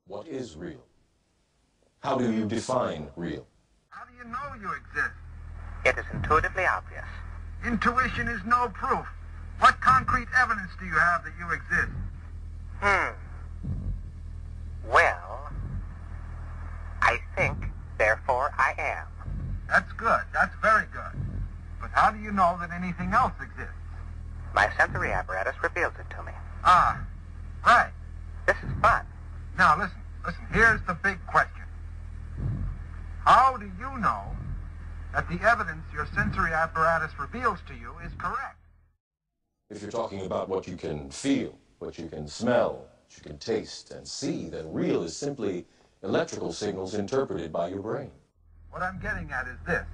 What is real? How do you define real? How do you know you exist? It is intuitively obvious. Intuition is no proof. What concrete evidence do you have that you exist? Well, I think, therefore I am. That's good. That's very good. But how do you know that anything else exists? My sensory apparatus reveals it to me. Ah, right. This is fun. Now listen. Here's the big question. How do you know that the evidence your sensory apparatus reveals to you is correct? If you're talking about what you can feel, what you can smell, what you can taste and see, then real is simply electrical signals interpreted by your brain. What I'm getting at is this.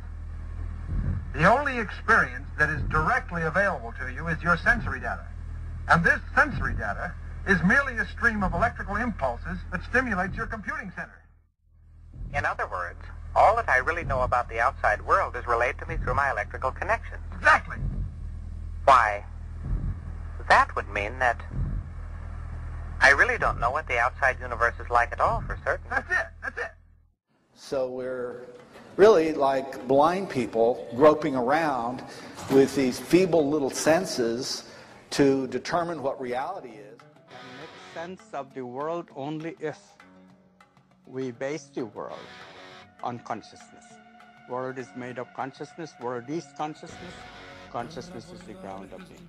The only experience that is directly available to you is your sensory data. And this sensory data is merely a stream of electrical impulses that stimulates your computing center. In other words, all that I really know about the outside world is relayed to me through my electrical connections. Exactly. Why, that would mean that I really don't know what the outside universe is like at all, for certain. That's it. So we're really like blind people groping around with these feeble little senses to determine what reality is. Make sense of the world only if we base the world on consciousness. World is made of consciousness, world is consciousness, consciousness is the ground of it.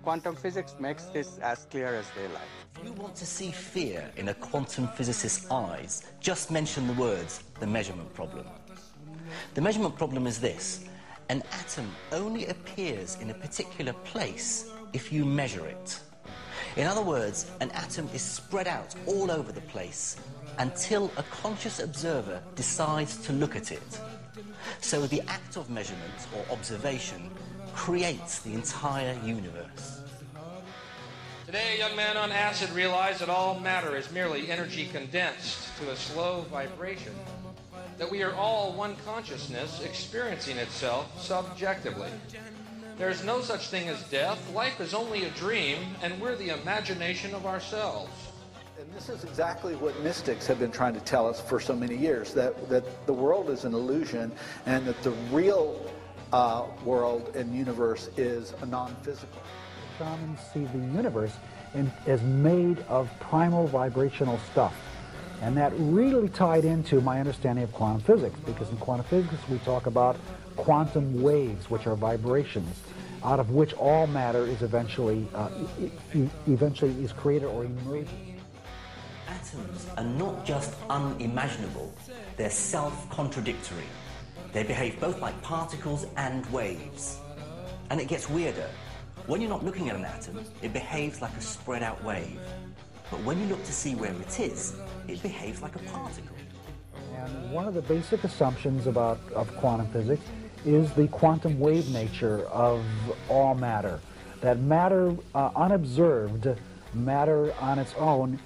Quantum physics makes this as clear as daylight. If you want to see fear in a quantum physicist's eyes, just mention the words, the measurement problem. The measurement problem is this: an atom only appears in a particular place if you measure it. In other words, an atom is spread out all over the place until a conscious observer decides to look at it. So the act of measurement or observation creates the entire universe. Today, a young man on acid realized that all matter is merely energy condensed to a slow vibration, that we are all one consciousness experiencing itself subjectively. There's no such thing as death. Life is only a dream, and we're the imagination of ourselves. And this is exactly what mystics have been trying to tell us for so many years, that the world is an illusion and that the real world and universe is a non-physical. Shamans see the universe as made of primal vibrational stuff. And that really tied into my understanding of quantum physics, because in quantum physics we talk about quantum waves, which are vibrations, out of which all matter is eventually is created or emerges. Atoms are not just unimaginable, they're self-contradictory. They behave both like particles and waves. And it gets weirder. When you're not looking at an atom, it behaves like a spread out wave. But when you look to see where it is, it behaves like a particle. And one of the basic assumptions of quantum physics is the quantum wave nature of all matter. That matter, unobserved, matter on its own,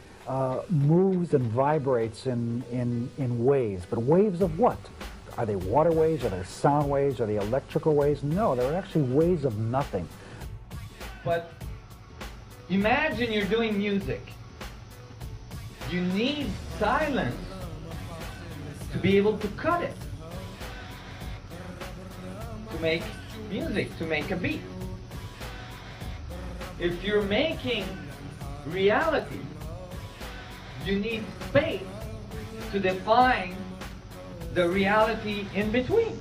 moves and vibrates in waves. But waves of what? Are they water waves? Are they sound waves? Are they electrical waves? No, they're actually waves of nothing. But imagine you're doing music. You need silence to be able to cut it, to make music, to make a beat. If you're making reality, you need space to define the reality in between.